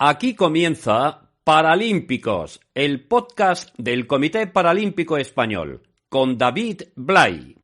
Aquí comienza Paralímpicos, el podcast del Comité Paralímpico Español, con David Blay.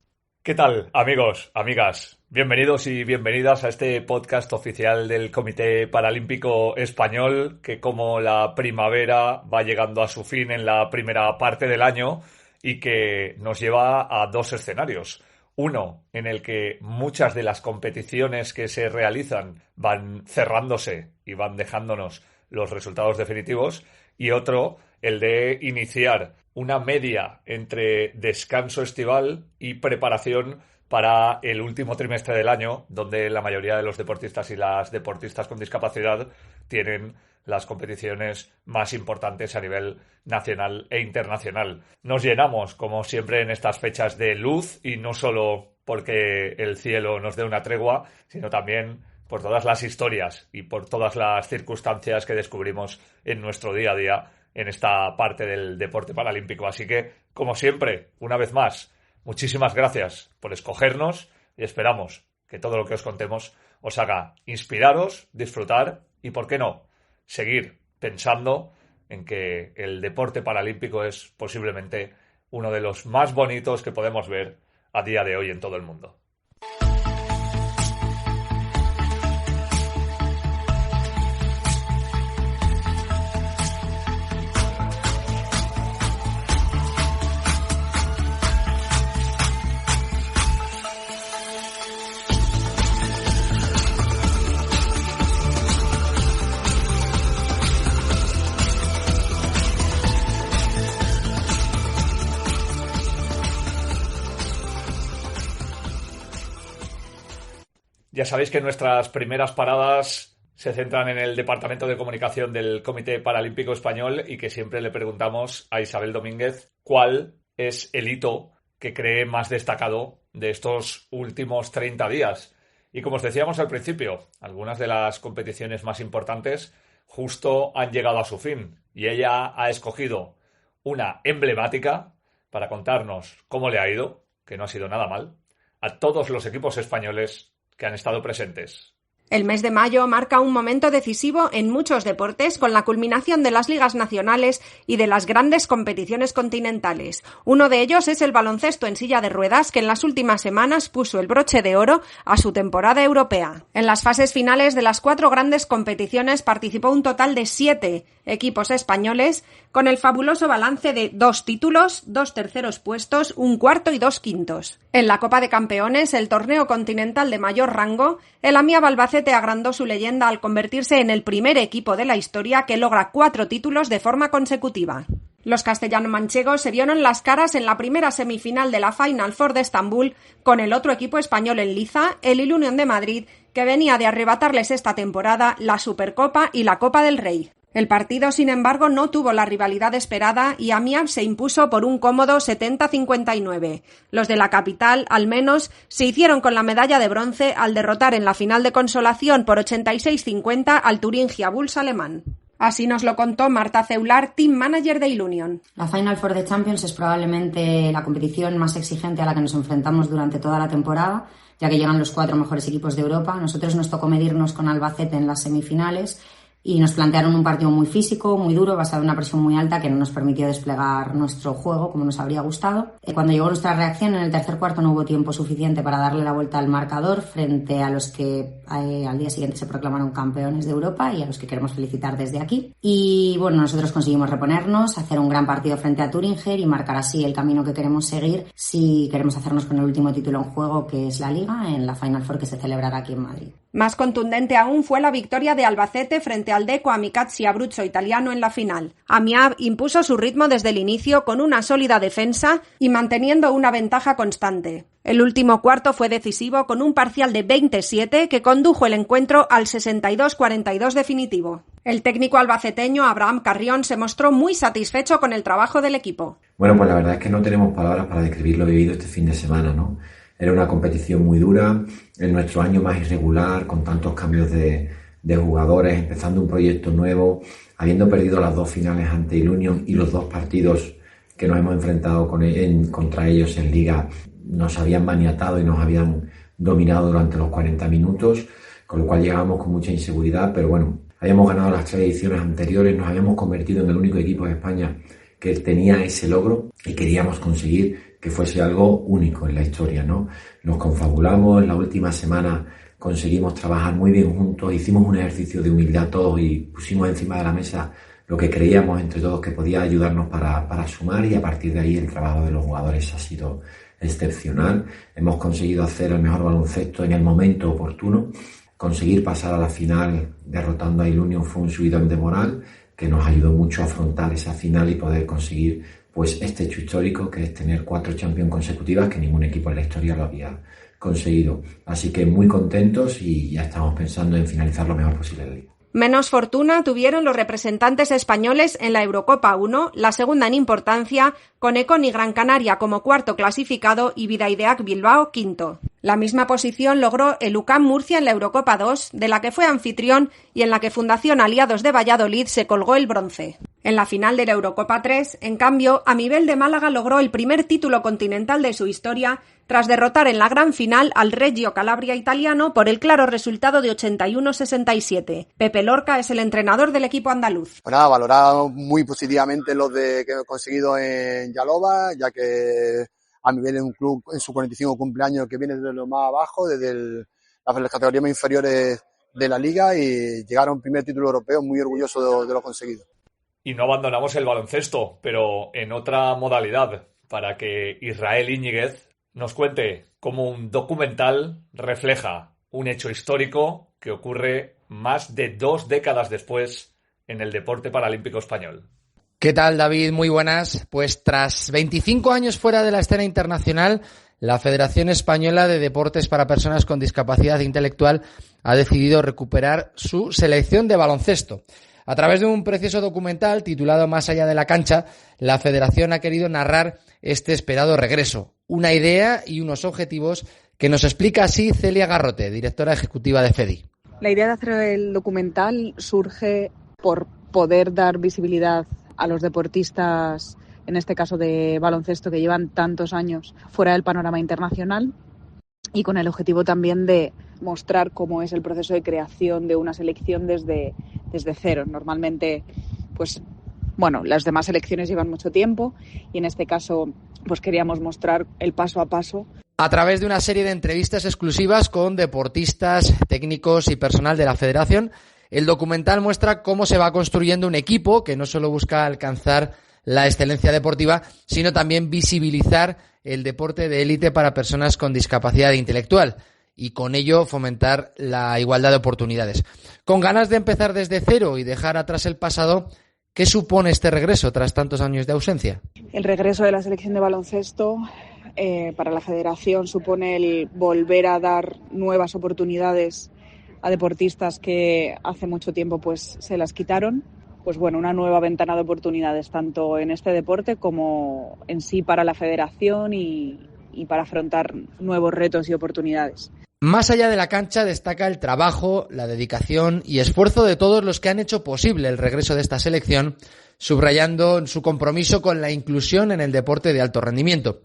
¿Qué tal, amigos, amigas? Bienvenidos y bienvenidas a este podcast oficial del Comité Paralímpico Español, que como la primavera va llegando a su fin en la primera parte del año y que nos lleva a dos escenarios. Uno, en el que muchas de las competiciones que se realizan van cerrándose y van dejándonos los resultados definitivos, y otro, el de iniciar una media entre descanso estival y preparación para el último trimestre del año, donde la mayoría de los deportistas y las deportistas con discapacidad tienen las competiciones más importantes a nivel nacional e internacional. Nos llenamos, como siempre, en estas fechas de luz, y no solo porque el cielo nos dé una tregua, sino también por todas las historias y por todas las circunstancias que descubrimos en nuestro día a día en esta parte del deporte paralímpico. Así que, como siempre, una vez más, muchísimas gracias por escogernos y esperamos que todo lo que os contemos os haga inspiraros, disfrutar y, ¿por qué no?, seguir pensando en que el deporte paralímpico es posiblemente uno de los más bonitos que podemos ver a día de hoy en todo el mundo. Ya sabéis que nuestras primeras paradas se centran en el Departamento de Comunicación del Comité Paralímpico Español y que siempre le preguntamos a Isabel Domínguez cuál es el hito que cree más destacado de estos últimos 30 días. Y como os decíamos al principio, algunas de las competiciones más importantes justo han llegado a su fin y ella ha escogido una emblemática para contarnos cómo le ha ido, que no ha sido nada mal, a todos los equipos españoles que han estado presentes. El mes de mayo marca un momento decisivo en muchos deportes, con la culminación de las ligas nacionales y de las grandes competiciones continentales. Uno de ellos es el baloncesto en silla de ruedas, que en las últimas semanas puso el broche de oro a su temporada europea. En las fases finales de las 4 grandes competiciones participó un total de 7 equipos españoles, con el fabuloso balance de 2 títulos, 2 terceros puestos, 1 cuarto y 2 quintos. En la Copa de Campeones, el torneo continental de mayor rango, el Amiab Albacete agrandó su leyenda al convertirse en el primer equipo de la historia que logra 4 títulos de forma consecutiva. Los castellano-manchegos se vieron las caras en la primera semifinal de la Final Four de Estambul con el otro equipo español en liza, el Ilunion de Madrid, que venía de arrebatarles esta temporada la Supercopa y la Copa del Rey. El partido, sin embargo, no tuvo la rivalidad esperada y Amiab se impuso por un cómodo 70-59. Los de la capital, al menos, se hicieron con la medalla de bronce al derrotar en la final de consolación por 86-50 al Thuringia Bulls alemán. Así nos lo contó Marta Ceular, team manager de Ilunion. La Final Four de Champions es probablemente la competición más exigente a la que nos enfrentamos durante toda la temporada, ya que llegan los 4 mejores equipos de Europa. Nosotros nos tocó medirnos con Albacete en las semifinales y nos plantearon un partido muy físico, muy duro, basado en una presión muy alta que no nos permitió desplegar nuestro juego como nos habría gustado. Cuando llegó nuestra reacción, en el tercer cuarto no hubo tiempo suficiente para darle la vuelta al marcador frente a los que al día siguiente se proclamaron campeones de Europa y a los que queremos felicitar desde aquí. Y bueno, nosotros conseguimos reponernos, hacer un gran partido frente a Thuringia y marcar así el camino que queremos seguir si queremos hacernos con el último título en juego, que es la Liga, en la Final Four que se celebrará aquí en Madrid. Más contundente aún fue la victoria de Albacete frente al Deco Amicazia Abruzzo italiano en la final. Amiab impuso su ritmo desde el inicio con una sólida defensa y manteniendo una ventaja constante. El último cuarto fue decisivo con un parcial de 27 que condujo el encuentro al 62-42 definitivo. El técnico albaceteño Abraham Carrión se mostró muy satisfecho con el trabajo del equipo. Bueno, pues la verdad es que no tenemos palabras para describir lo vivido este fin de semana, ¿no? Era una competición muy dura, en nuestro año más irregular, con tantos cambios de jugadores, empezando un proyecto nuevo, habiendo perdido las 2 finales ante Ilunion y los 2 partidos que nos hemos enfrentado contra ellos en Liga nos habían maniatado y nos habían dominado durante los 40 minutos, con lo cual llegábamos con mucha inseguridad, pero bueno, habíamos ganado las 3 ediciones anteriores, nos habíamos convertido en el único equipo de España que tenía ese logro y queríamos conseguir que fuese algo único en la historia, ¿no? Nos confabulamos, en la última semana conseguimos trabajar muy bien juntos, hicimos un ejercicio de humildad todos y pusimos encima de la mesa lo que creíamos entre todos que podía ayudarnos para sumar, y a partir de ahí el trabajo de los jugadores ha sido excepcional. Hemos conseguido hacer el mejor baloncesto en el momento oportuno. Conseguir pasar a la final derrotando a Ilunion fue un subidón de moral que nos ayudó mucho a afrontar esa final y poder conseguir pues este hecho histórico, que es tener 4 Champions consecutivas, que ningún equipo en la historia lo había conseguido. Así que muy contentos y ya estamos pensando en finalizar lo mejor posible la liga. Menos fortuna tuvieron los representantes españoles en la Eurocopa 1, la segunda en importancia, con Econ y Gran Canaria como cuarto clasificado y Bidaideac Bilbao quinto. La misma posición logró el UCAM Murcia en la Eurocopa 2, de la que fue anfitrión y en la que Fundación Aliados de Valladolid se colgó el bronce. En la final de la Eurocopa 3, en cambio, Amibel de Málaga logró el primer título continental de su historia tras derrotar en la gran final al Reggio Calabria italiano por el claro resultado de 81-67. Pepe Lorca es el entrenador del equipo andaluz. Pues nada, valorar muy positivamente los que hemos conseguido en Yalova, ya que Amibel es un club en su 45 cumpleaños que viene desde lo más abajo, desde las categorías más inferiores de la liga, y llegar a un primer título europeo, muy orgulloso de lo conseguido. Y no abandonamos el baloncesto, pero en otra modalidad, para que Israel Íñiguez nos cuente cómo un documental refleja un hecho histórico que ocurre más de 2 décadas después en el deporte paralímpico español. ¿Qué tal, David? Muy buenas. Pues tras 25 años fuera de la escena internacional, la Federación Española de Deportes para Personas con Discapacidad Intelectual ha decidido recuperar su selección de baloncesto. A través de un precioso documental titulado Más allá de la cancha, la Federación ha querido narrar este esperado regreso, una idea y unos objetivos que nos explica así Celia Garrote, directora ejecutiva de FEDI. La idea de hacer el documental surge por poder dar visibilidad a los deportistas, en este caso de baloncesto, que llevan tantos años fuera del panorama internacional, y con el objetivo también de mostrar cómo es el proceso de creación de una selección desde cero. Normalmente, las demás selecciones llevan mucho tiempo, y en este caso pues queríamos mostrar el paso a paso. A través de una serie de entrevistas exclusivas con deportistas, técnicos y personal de la Federación, el documental muestra cómo se va construyendo un equipo que no solo busca alcanzar la excelencia deportiva, sino también visibilizar el deporte de élite para personas con discapacidad intelectual y con ello fomentar la igualdad de oportunidades. Con ganas de empezar desde cero y dejar atrás el pasado, ¿qué supone este regreso tras tantos años de ausencia? El regreso de la selección de baloncesto para la Federación supone el volver a dar nuevas oportunidades a deportistas que hace mucho tiempo pues se las quitaron. Una nueva ventana de oportunidades tanto en este deporte como en sí para la Federación y para afrontar nuevos retos y oportunidades. Más allá de la cancha destaca el trabajo, la dedicación y esfuerzo de todos los que han hecho posible el regreso de esta selección, subrayando su compromiso con la inclusión en el deporte de alto rendimiento.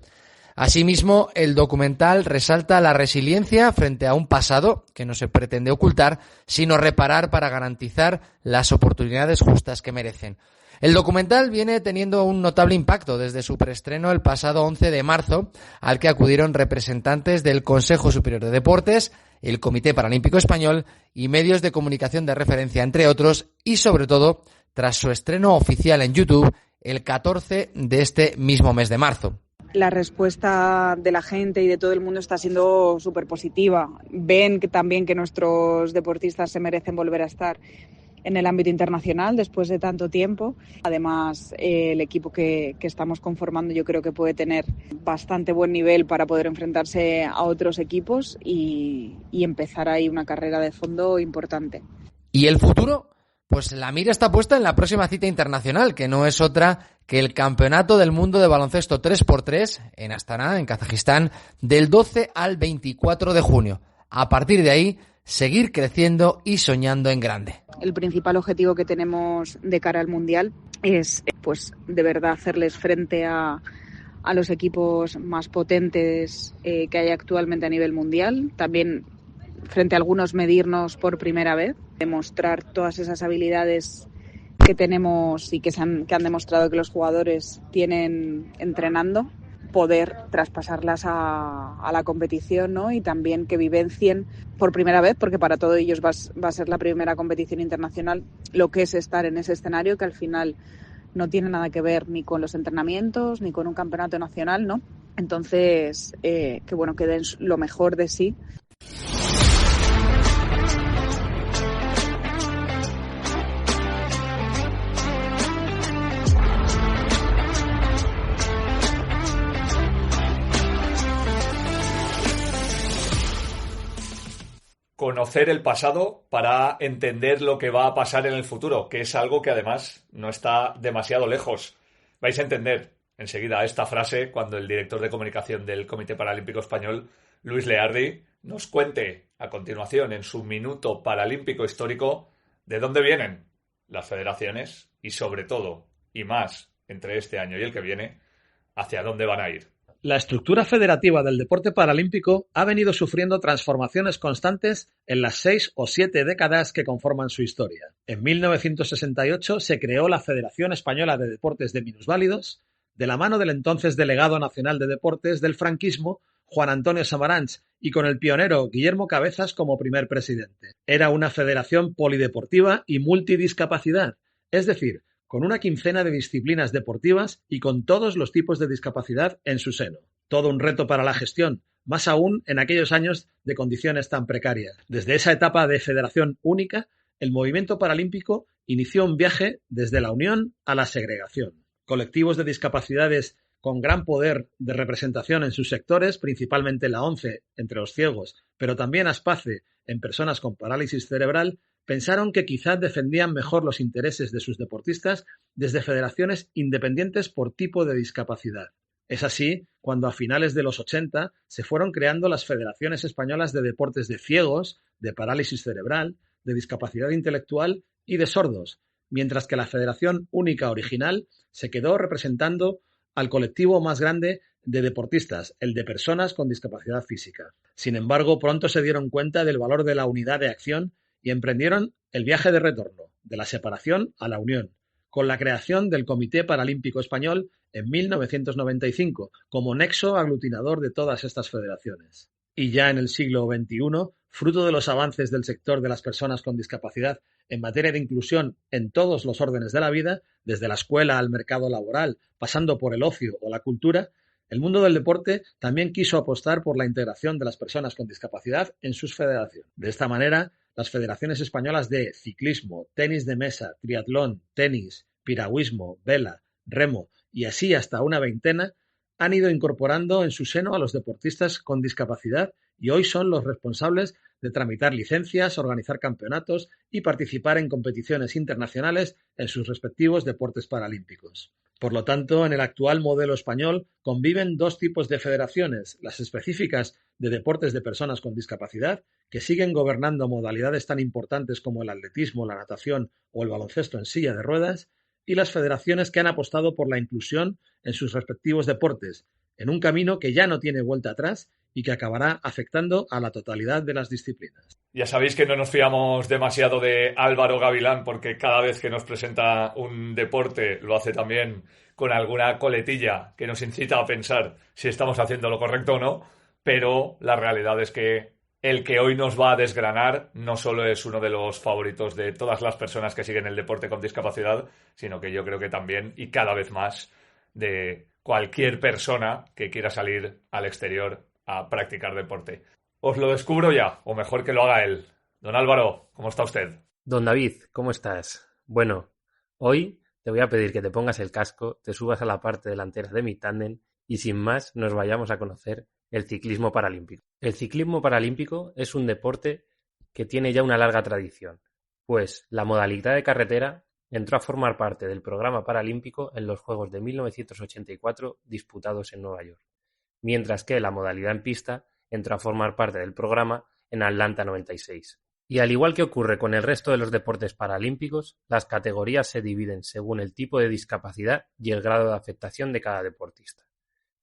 Asimismo, el documental resalta la resiliencia frente a un pasado que no se pretende ocultar, sino reparar para garantizar las oportunidades justas que merecen. El documental viene teniendo un notable impacto desde su preestreno el pasado 11 de marzo, al que acudieron representantes del Consejo Superior de Deportes, el Comité Paralímpico Español y medios de comunicación de referencia, entre otros, y sobre todo tras su estreno oficial en YouTube el 14 de este mismo mes de marzo. La respuesta de la gente y de todo el mundo está siendo súper positiva. Ven también que nuestros deportistas se merecen volver a estar en el ámbito internacional después de tanto tiempo. Además, el equipo que estamos conformando yo creo que puede tener bastante buen nivel para poder enfrentarse a otros equipos y empezar ahí una carrera de fondo importante. ¿Y el futuro? Pues la mira está puesta en la próxima cita internacional, que no es otra que el Campeonato del Mundo de Baloncesto 3x3 en Astana, en Kazajistán, del 12 al 24 de junio. A partir de ahí, seguir creciendo y soñando en grande. El principal objetivo que tenemos de cara al Mundial es, de verdad hacerles frente a los equipos más potentes que hay actualmente a nivel mundial. También frente a algunos medirnos por primera vez, demostrar todas esas habilidades que tenemos y que han demostrado que los jugadores tienen entrenando, poder traspasarlas a la competición, ¿no? Y también que vivencien por primera vez, porque para todos ellos va a ser la primera competición internacional, lo que es estar en ese escenario, que al final no tiene nada que ver ni con los entrenamientos ni con un campeonato nacional, ¿no? Entonces, que den lo mejor de sí. Conocer el pasado para entender lo que va a pasar en el futuro, que es algo que además no está demasiado lejos. Vais a entender enseguida esta frase cuando el director de comunicación del Comité Paralímpico Español, Luis Leardi, nos cuente a continuación en su minuto paralímpico histórico de dónde vienen las federaciones y sobre todo, y más entre este año y el que viene, hacia dónde van a ir. La estructura federativa del deporte paralímpico ha venido sufriendo transformaciones constantes en las 6 o 7 décadas que conforman su historia. En 1968 se creó la Federación Española de Deportes de Minusválidos, de la mano del entonces delegado nacional de deportes del franquismo, Juan Antonio Samaranch, y con el pionero Guillermo Cabezas como primer presidente. Era una federación polideportiva y multidiscapacidad, es decir, con una quincena de disciplinas deportivas y con todos los tipos de discapacidad en su seno. Todo un reto para la gestión, más aún en aquellos años de condiciones tan precarias. Desde esa etapa de federación única, el movimiento paralímpico inició un viaje desde la unión a la segregación. Colectivos de discapacidades con gran poder de representación en sus sectores, principalmente la ONCE entre los ciegos, pero también ASPACE en personas con parálisis cerebral, pensaron que quizás defendían mejor los intereses de sus deportistas desde federaciones independientes por tipo de discapacidad. Es así cuando a finales de los 80 se fueron creando las Federaciones Españolas de Deportes de Ciegos, de Parálisis Cerebral, de Discapacidad Intelectual y de Sordos, mientras que la Federación Única original se quedó representando al colectivo más grande de deportistas, el de personas con discapacidad física. Sin embargo, pronto se dieron cuenta del valor de la unidad de acción y emprendieron el viaje de retorno, de la separación a la unión, con la creación del Comité Paralímpico Español en 1995, como nexo aglutinador de todas estas federaciones. Y ya en el siglo XXI, fruto de los avances del sector de las personas con discapacidad en materia de inclusión en todos los órdenes de la vida, desde la escuela al mercado laboral, pasando por el ocio o la cultura, el mundo del deporte también quiso apostar por la integración de las personas con discapacidad en sus federaciones. De esta manera, las federaciones españolas de ciclismo, tenis de mesa, triatlón, tenis, piragüismo, vela, remo y así hasta una veintena han ido incorporando en su seno a los deportistas con discapacidad y hoy son los responsables de tramitar licencias, organizar campeonatos y participar en competiciones internacionales en sus respectivos deportes paralímpicos. Por lo tanto, en el actual modelo español conviven dos tipos de federaciones, las específicas de deportes de personas con discapacidad, que siguen gobernando modalidades tan importantes como el atletismo, la natación o el baloncesto en silla de ruedas, y las federaciones que han apostado por la inclusión en sus respectivos deportes, en un camino que ya no tiene vuelta atrás y que acabará afectando a la totalidad de las disciplinas. Ya sabéis que no nos fiamos demasiado de Álvaro Gavilán porque cada vez que nos presenta un deporte lo hace también con alguna coletilla que nos incita a pensar si estamos haciendo lo correcto o no, pero la realidad es que el que hoy nos va a desgranar no solo es uno de los favoritos de todas las personas que siguen el deporte con discapacidad, sino que yo creo que también, y cada vez más, de cualquier persona que quiera salir al exterior a practicar deporte. Os lo descubro ya, o mejor que lo haga él. Don Álvaro, ¿cómo está usted? Don David, ¿cómo estás? Bueno, hoy te voy a pedir que te pongas el casco, te subas a la parte delantera de mi tándem y sin más nos vayamos a conocer el ciclismo paralímpico. El ciclismo paralímpico es un deporte que tiene ya una larga tradición, pues la modalidad de carretera entró a formar parte del programa paralímpico en los Juegos de 1984 disputados en Nueva York, mientras que la modalidad en pista entró a formar parte del programa en Atlanta 96. Y al igual que ocurre con el resto de los deportes paralímpicos, las categorías se dividen según el tipo de discapacidad y el grado de afectación de cada deportista.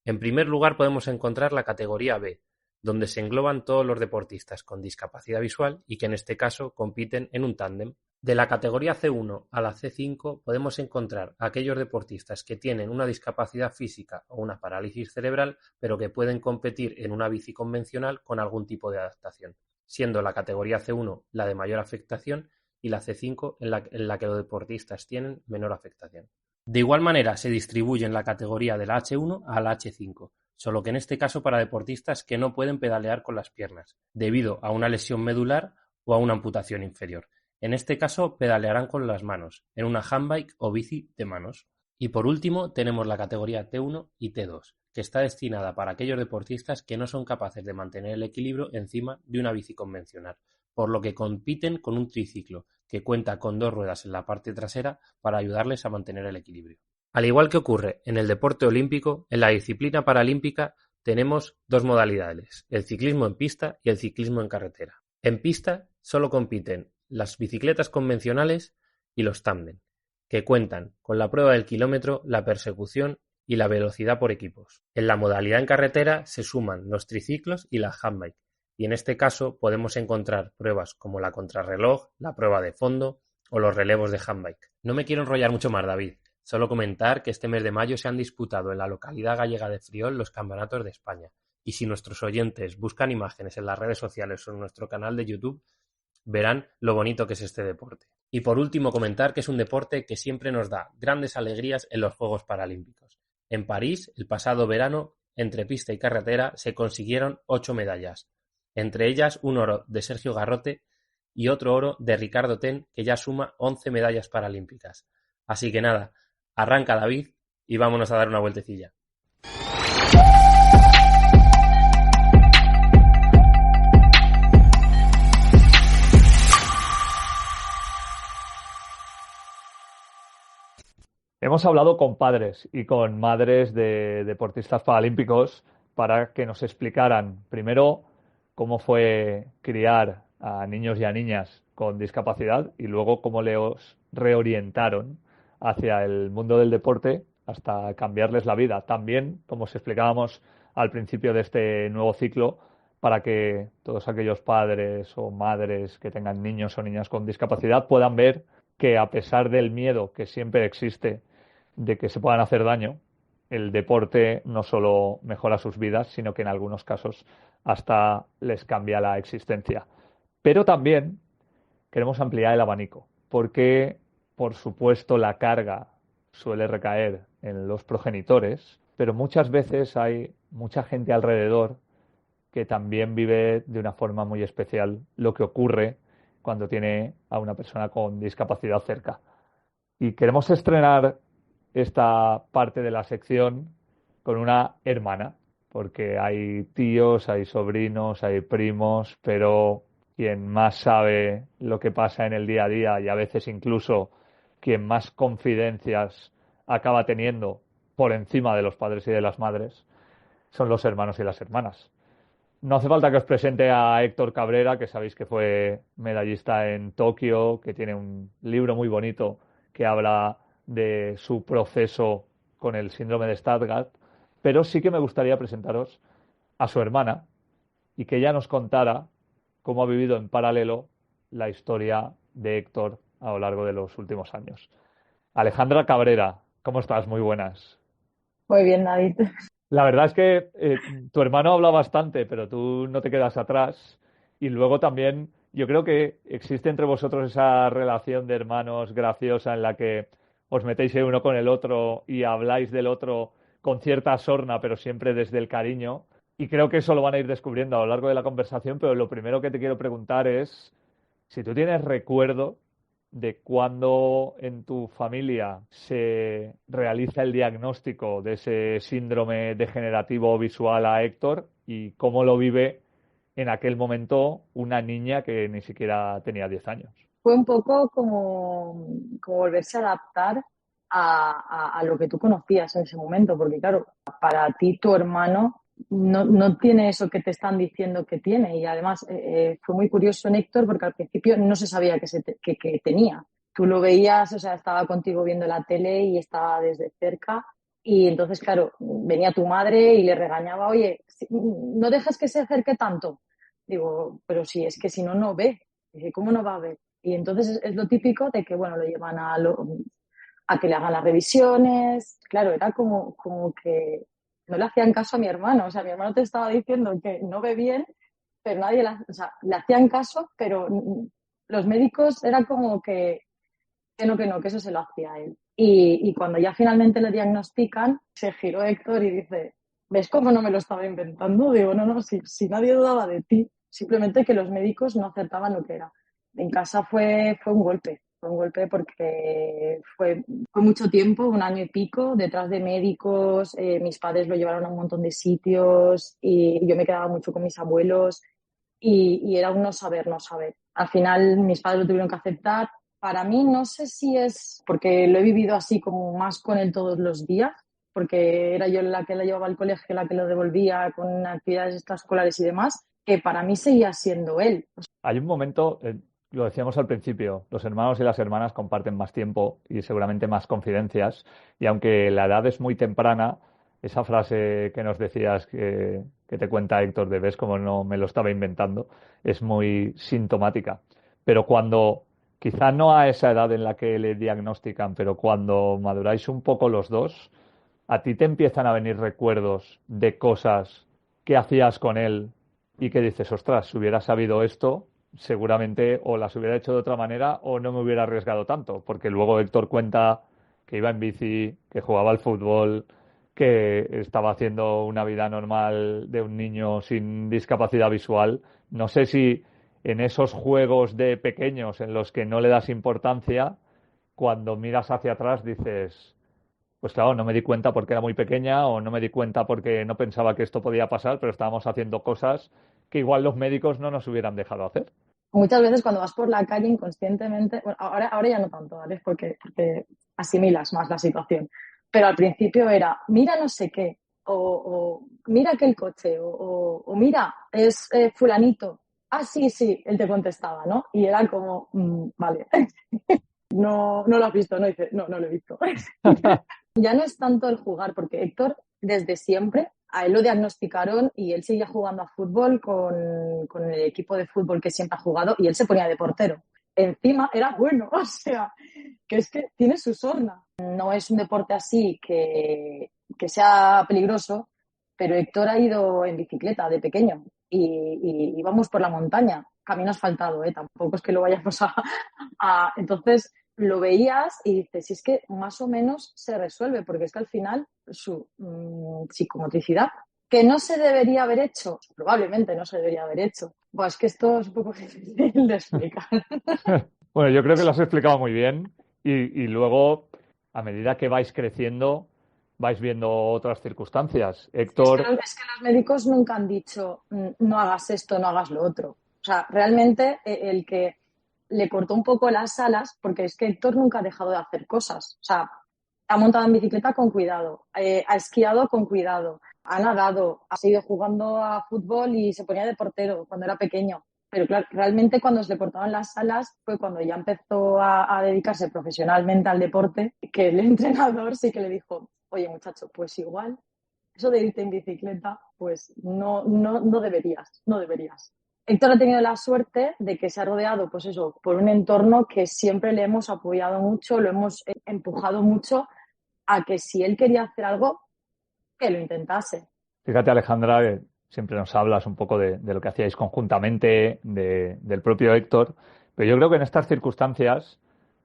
En primer lugar podemos encontrar la categoría B, donde se engloban todos los deportistas con discapacidad visual y que en este caso compiten en un tándem. De la categoría C1 a la C5 podemos encontrar a aquellos deportistas que tienen una discapacidad física o una parálisis cerebral, pero que pueden competir en una bici convencional con algún tipo de adaptación, siendo la categoría C1 la de mayor afectación y la C5 en la que los deportistas tienen menor afectación. De igual manera se distribuye en la categoría de la H1 a la H5, solo que en este caso para deportistas que no pueden pedalear con las piernas, debido a una lesión medular o a una amputación inferior. En este caso pedalearán con las manos, en una handbike o bici de manos. Y por último tenemos la categoría T1 y T2, que está destinada para aquellos deportistas que no son capaces de mantener el equilibrio encima de una bici convencional, por lo que compiten con un triciclo, que cuenta con 2 ruedas en la parte trasera para ayudarles a mantener el equilibrio. Al igual que ocurre en el deporte olímpico, en la disciplina paralímpica tenemos 2 modalidades, el ciclismo en pista y el ciclismo en carretera. En pista solo compiten las bicicletas convencionales y los tándem, que cuentan con la prueba del kilómetro, la persecución y la velocidad por equipos. En la modalidad en carretera se suman los triciclos y las handbike, y en este caso podemos encontrar pruebas como la contrarreloj, la prueba de fondo o los relevos de handbike. No me quiero enrollar mucho más, David. Solo comentar que este mes de mayo se han disputado en la localidad gallega de Friol los campeonatos de España. Y si nuestros oyentes buscan imágenes en las redes sociales o en nuestro canal de YouTube, verán lo bonito que es este deporte. Y por último comentar que es un deporte que siempre nos da grandes alegrías en los Juegos Paralímpicos. En París, el pasado verano, entre pista y carretera, se consiguieron 8 medallas. Entre ellas un oro de Sergio Garrote y otro oro de Ricardo Ten, que ya suma 11 medallas paralímpicas. Así que nada, arranca David y vámonos a dar una vueltecilla. Hemos hablado con padres y con madres de deportistas paralímpicos para que nos explicaran primero cómo fue criar a niños y a niñas con discapacidad y luego cómo les reorientaron hacia el mundo del deporte hasta cambiarles la vida. También, como os explicábamos al principio de este nuevo ciclo, para que todos aquellos padres o madres que tengan niños o niñas con discapacidad puedan ver que a pesar del miedo que siempre existe de que se puedan hacer daño, el deporte no solo mejora sus vidas, sino que en algunos casos hasta les cambia la existencia. Pero también queremos ampliar el abanico, porque, por supuesto, la carga suele recaer en los progenitores, pero muchas veces hay mucha gente alrededor que también vive de una forma muy especial lo que ocurre cuando tiene a una persona con discapacidad cerca. Y queremos estrenar esta parte de la sección con una hermana, porque hay tíos, hay sobrinos, hay primos, pero quien más sabe lo que pasa en el día a día y a veces incluso quien más confidencias acaba teniendo por encima de los padres y de las madres son los hermanos y las hermanas. No hace falta que os presente a Héctor Cabrera, que sabéis que fue medallista en Tokio, que tiene un libro muy bonito que habla de su proceso con el síndrome de Stargardt, pero sí que me gustaría presentaros a su hermana y que ella nos contara cómo ha vivido en paralelo la historia de Héctor a lo largo de los últimos años. Alejandra Cabrera, ¿cómo estás? Muy buenas. Muy bien, David. La verdad es que tu hermano habla bastante, pero tú no te quedas atrás. Y luego también yo creo que existe entre vosotros esa relación de hermanos graciosa en la que os metéis el uno con el otro y habláis del otro con cierta sorna, pero siempre desde el cariño. Y creo que eso lo van a ir descubriendo a lo largo de la conversación, pero lo primero que te quiero preguntar es si tú tienes recuerdo de cuando en tu familia se realiza el diagnóstico de ese síndrome degenerativo visual a Héctor y cómo lo vive en aquel momento una niña que ni siquiera tenía 10 años. Fue un poco como volverse a adaptar a lo que tú conocías en ese momento, porque claro, para ti tu hermano no tiene eso que te están diciendo que tiene, y además fue muy curioso en Héctor porque al principio no se sabía que tenía. Tú lo veías, o sea, estaba contigo viendo la tele y estaba desde cerca Y entonces, claro, venía tu madre y le regañaba, oye, no dejes que se acerque tanto. Digo, pero si es que si no, no ve. Dice, ¿cómo no va a ver? Y entonces es lo típico de que, bueno, lo llevan a que le hagan las revisiones. Claro, era como que no le hacían caso a mi hermano. O sea, mi hermano te estaba diciendo que no ve bien, pero o sea, le hacían caso, pero los médicos eran como que no, que eso se lo hacía él. Y cuando ya finalmente le diagnostican, se giró Héctor y dice, ¿ves cómo no me lo estaba inventando? Digo, no, si nadie dudaba de ti, simplemente que los médicos no acertaban lo que era. En casa fue un golpe porque fue mucho tiempo, 1 año y pico, detrás de médicos, mis padres lo llevaron a un montón de sitios y yo me quedaba mucho con mis abuelos y era un no saber. Al final mis padres lo tuvieron que aceptar. Para mí no sé si es porque lo he vivido así como más con él todos los días, porque era yo la que la llevaba al colegio, la que lo devolvía con actividades extraescolares y demás, que para mí seguía siendo él. Hay un momento, lo decíamos al principio, los hermanos y las hermanas comparten más tiempo y seguramente más confidencias, y aunque la edad es muy temprana, esa frase que nos decías que te cuenta Héctor de ves como no me lo estaba inventando, es muy sintomática. Pero cuando, quizá no a esa edad en la que le diagnostican, pero cuando maduráis un poco los dos, a ti te empiezan a venir recuerdos de cosas que hacías con él y que dices, ostras, si hubiera sabido esto, seguramente o las hubiera hecho de otra manera o no me hubiera arriesgado tanto, porque luego Héctor cuenta que iba en bici, que jugaba al fútbol, que estaba haciendo una vida normal de un niño sin discapacidad visual. No sé si en esos juegos de pequeños en los que no le das importancia, cuando miras hacia atrás dices, pues claro, no me di cuenta porque era muy pequeña o no me di cuenta porque no pensaba que esto podía pasar, pero estábamos haciendo cosas que igual los médicos no nos hubieran dejado hacer. Muchas veces cuando vas por la calle inconscientemente, bueno, ahora ya no tanto, ¿vale? Porque asimilas más la situación. Pero al principio era, mira no sé qué, o mira aquel coche, o mira, es fulanito. Ah, sí, él te contestaba, ¿no? Y era como, vale, no lo has visto, ¿no? Y dice, no lo he visto. Ya no es tanto el jugar, porque Héctor desde siempre, a él lo diagnosticaron y él seguía jugando a fútbol con el equipo de fútbol que siempre ha jugado y él se ponía de portero. Encima era bueno, o sea, que es que tiene su sorna. No es un deporte así que sea peligroso, pero Héctor ha ido en bicicleta de pequeño y íbamos por la montaña, camino asfaltado, tampoco es que lo vayamos a... Entonces lo veías y dices, si es que más o menos se resuelve, porque es que al final su psicomotricidad, que no se debería haber hecho, probablemente no se debería haber hecho. Pues es que esto es un poco difícil de explicar. Bueno, yo creo que lo has explicado muy bien y luego, a medida que vais creciendo, vais viendo otras circunstancias. Héctor... Es que los médicos nunca han dicho, no hagas esto, no hagas lo otro. O sea, realmente el que le cortó un poco las alas, porque es que Héctor nunca ha dejado de hacer cosas. O sea, ha montado en bicicleta con cuidado, ha esquiado con cuidado, ha nadado, ha seguido jugando a fútbol y se ponía de portero cuando era pequeño. Pero claro, realmente cuando se le cortaron las alas fue cuando ya empezó a dedicarse profesionalmente al deporte, que el entrenador sí que le dijo, oye muchacho, pues igual, eso de irte en bicicleta, pues no deberías. Héctor ha tenido la suerte de que se ha rodeado, pues eso, por un entorno que siempre le hemos apoyado mucho, lo hemos empujado mucho a que si él quería hacer algo, que lo intentase. Fíjate, Alejandra, siempre nos hablas un poco de lo que hacíais conjuntamente, del propio Héctor, pero yo creo que en estas circunstancias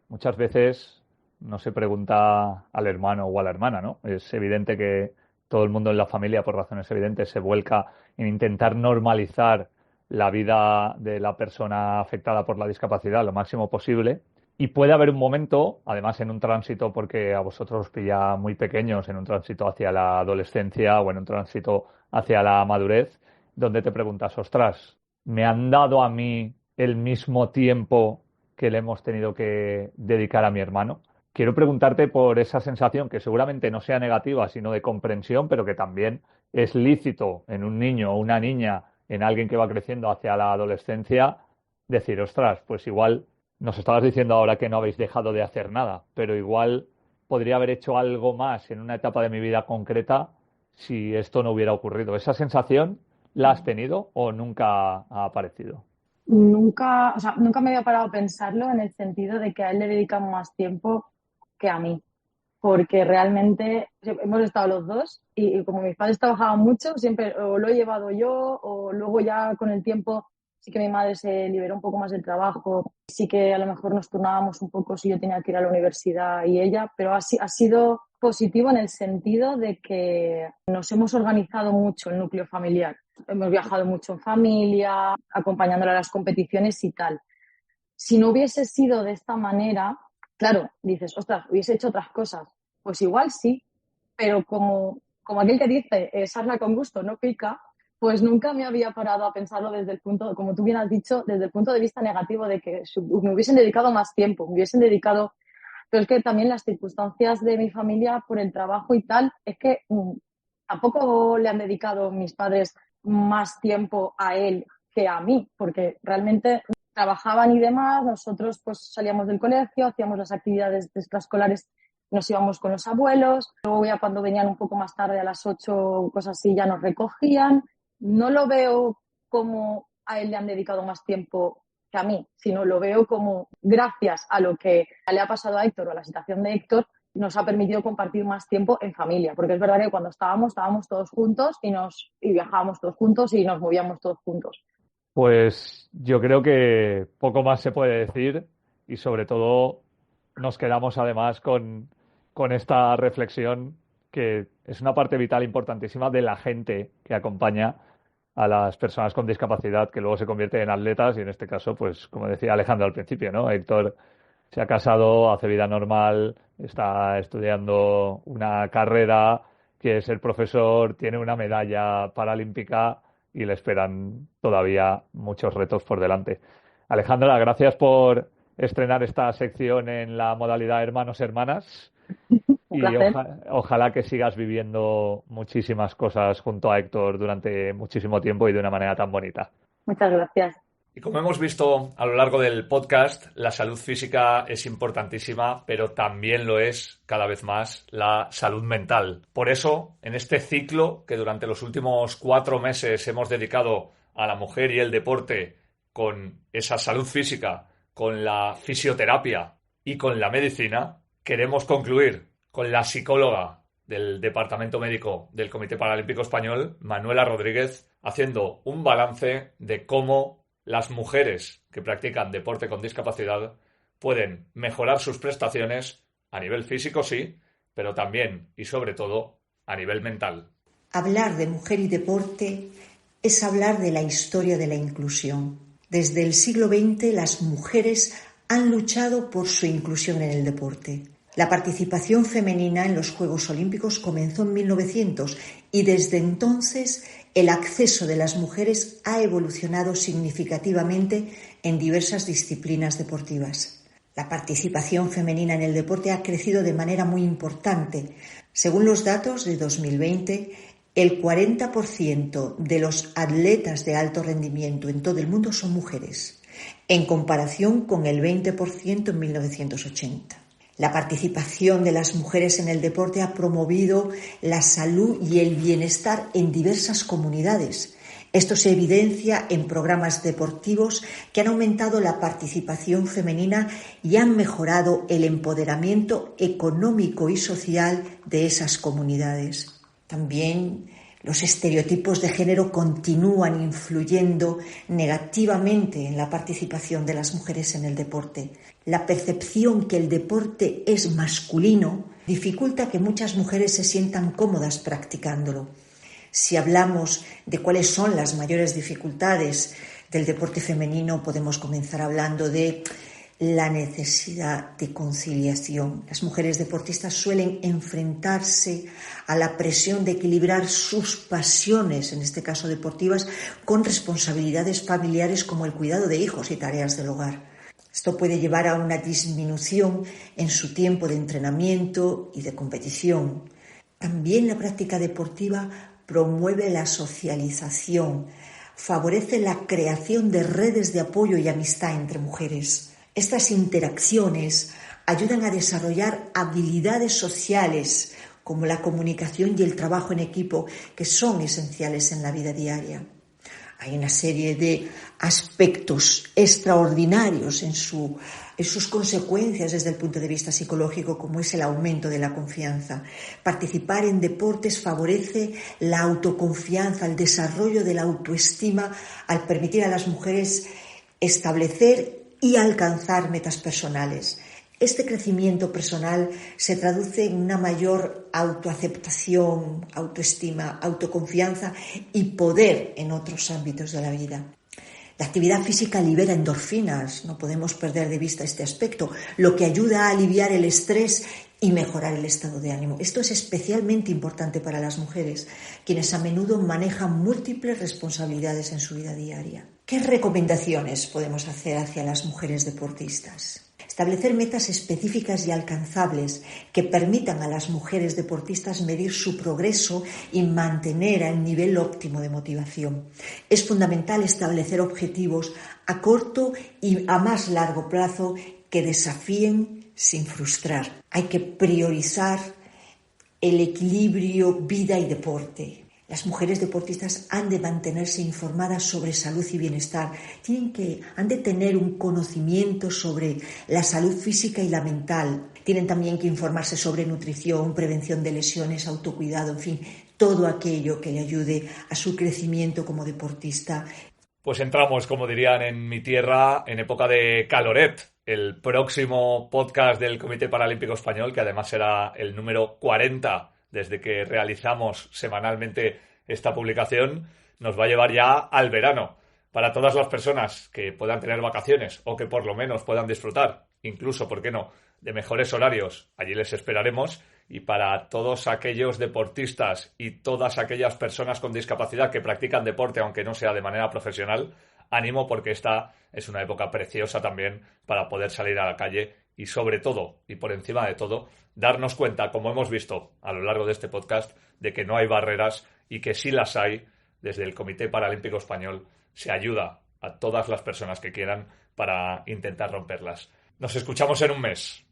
muchas veces no se pregunta al hermano o a la hermana, ¿no? Es evidente que todo el mundo en la familia, por razones evidentes, se vuelca en intentar normalizar la vida de la persona afectada por la discapacidad lo máximo posible. Y puede haber un momento, además en un tránsito, porque a vosotros os pilla muy pequeños, en un tránsito hacia la adolescencia o en un tránsito hacia la madurez, donde te preguntas, ostras, ¿me han dado a mí el mismo tiempo que le hemos tenido que dedicar a mi hermano? Quiero preguntarte por esa sensación que seguramente no sea negativa, sino de comprensión, pero que también es lícito en un niño o una niña, en alguien que va creciendo hacia la adolescencia, decir, ostras, pues igual nos estabas diciendo ahora que no habéis dejado de hacer nada, pero igual podría haber hecho algo más en una etapa de mi vida concreta si esto no hubiera ocurrido. ¿Esa sensación la has tenido o nunca ha aparecido? Nunca, o sea, nunca me había parado a pensarlo en el sentido de que a él le dedican más tiempo que a mí, porque realmente hemos estado los dos y como mis padres trabajaban mucho, siempre o lo he llevado yo o luego ya con el tiempo sí que mi madre se liberó un poco más del trabajo, sí que a lo mejor nos turnábamos un poco si yo tenía que ir a la universidad y ella, pero ha sido positivo en el sentido de que nos hemos organizado mucho el núcleo familiar. Hemos viajado mucho en familia, acompañándola a las competiciones y tal. Si no hubiese sido de esta manera, claro, dices, ostras, hubiese hecho otras cosas. Pues igual sí, pero como aquel que dice, sarna con gusto no pica, pues nunca me había parado a pensarlo desde el punto, como tú bien has dicho, desde el punto de vista negativo de que me hubiesen dedicado más tiempo, me hubiesen dedicado... Pero es que también las circunstancias de mi familia por el trabajo y tal, es que tampoco le han dedicado mis padres más tiempo a él que a mí, porque realmente trabajaban y demás, nosotros pues salíamos del colegio, hacíamos las actividades extraescolares, nos íbamos con los abuelos, luego ya cuando venían un poco más tarde a las 8, cosas así, ya nos recogían. No lo veo como a él le han dedicado más tiempo que a mí, sino lo veo como gracias a lo que le ha pasado a Héctor o a la situación de Héctor, nos ha permitido compartir más tiempo en familia, porque es verdad que cuando estábamos todos juntos y viajábamos todos juntos y nos movíamos todos juntos. Pues yo creo que poco más se puede decir y sobre todo nos quedamos además con esta reflexión que es una parte vital importantísima de la gente que acompaña a las personas con discapacidad que luego se convierten en atletas y en este caso, pues como decía Alejandro al principio, ¿no? Héctor se ha casado, hace vida normal, está estudiando una carrera, quiere ser profesor, tiene una medalla paralímpica y le esperan todavía muchos retos por delante. Alejandra, gracias por estrenar esta sección en la modalidad hermanos-hermanas y ojalá que sigas viviendo muchísimas cosas junto a Héctor durante muchísimo tiempo y de una manera tan bonita. Muchas gracias. Y como hemos visto a lo largo del podcast, la salud física es importantísima, pero también lo es cada vez más la salud mental. Por eso, en este ciclo que durante los últimos 4 meses hemos dedicado a la mujer y el deporte con esa salud física, con la fisioterapia y con la medicina, queremos concluir con la psicóloga del Departamento Médico del Comité Paralímpico Español, Manuela Rodríguez, haciendo un balance de cómo las mujeres que practican deporte con discapacidad pueden mejorar sus prestaciones a nivel físico, sí, pero también y sobre todo a nivel mental. Hablar de mujer y deporte es hablar de la historia de la inclusión. Desde el siglo XX las mujeres han luchado por su inclusión en el deporte. La participación femenina en los Juegos Olímpicos comenzó en 1900 y desde entonces el acceso de las mujeres ha evolucionado significativamente en diversas disciplinas deportivas. La participación femenina en el deporte ha crecido de manera muy importante. Según los datos de 2020, el 40% de los atletas de alto rendimiento en todo el mundo son mujeres, en comparación con el 20% en 1980. La participación de las mujeres en el deporte ha promovido la salud y el bienestar en diversas comunidades. Esto se evidencia en programas deportivos que han aumentado la participación femenina y han mejorado el empoderamiento económico y social de esas comunidades. También los estereotipos de género continúan influyendo negativamente en la participación de las mujeres en el deporte. La percepción que el deporte es masculino dificulta que muchas mujeres se sientan cómodas practicándolo. Si hablamos de cuáles son las mayores dificultades del deporte femenino, podemos comenzar hablando de la necesidad de conciliación. Las mujeres deportistas suelen enfrentarse a la presión de equilibrar sus pasiones, en este caso deportivas, con responsabilidades familiares como el cuidado de hijos y tareas del hogar. Esto puede llevar a una disminución en su tiempo de entrenamiento y de competición. También la práctica deportiva promueve la socialización, favorece la creación de redes de apoyo y amistad entre mujeres. Estas interacciones ayudan a desarrollar habilidades sociales como la comunicación y el trabajo en equipo, que son esenciales en la vida diaria. Hay una serie de aspectos extraordinarios en sus consecuencias desde el punto de vista psicológico, como es el aumento de la confianza. Participar en deportes favorece la autoconfianza, el desarrollo de la autoestima, al permitir a las mujeres establecer y alcanzar metas personales. Este crecimiento personal se traduce en una mayor autoaceptación, autoestima, autoconfianza y poder en otros ámbitos de la vida. La actividad física libera endorfinas, no podemos perder de vista este aspecto, lo que ayuda a aliviar el estrés y mejorar el estado de ánimo. Esto es especialmente importante para las mujeres, quienes a menudo manejan múltiples responsabilidades en su vida diaria. ¿Qué recomendaciones podemos hacer hacia las mujeres deportistas? Establecer metas específicas y alcanzables que permitan a las mujeres deportistas medir su progreso y mantener el nivel óptimo de motivación. Es fundamental establecer objetivos a corto y a más largo plazo que desafíen sin frustrar. Hay que priorizar el equilibrio vida y deporte. Las mujeres deportistas han de mantenerse informadas sobre salud y bienestar. Han de tener un conocimiento sobre la salud física y la mental. Tienen también que informarse sobre nutrición, prevención de lesiones, autocuidado, en fin, todo aquello que le ayude a su crecimiento como deportista. Pues entramos, como dirían en mi tierra, en época de caloret. El próximo podcast del Comité Paralímpico Español, que además será el número 40 desde que realizamos semanalmente esta publicación, nos va a llevar ya al verano. Para todas las personas que puedan tener vacaciones o que por lo menos puedan disfrutar, incluso, ¿por qué no?, de mejores horarios, allí les esperaremos. Y para todos aquellos deportistas y todas aquellas personas con discapacidad que practican deporte, aunque no sea de manera profesional, ánimo, porque esta es una época preciosa también para poder salir a la calle y, sobre todo, y por encima de todo, darnos cuenta, como hemos visto a lo largo de este podcast, de que no hay barreras y que sí las hay. Desde el Comité Paralímpico Español se ayuda a todas las personas que quieran para intentar romperlas. Nos escuchamos en un mes.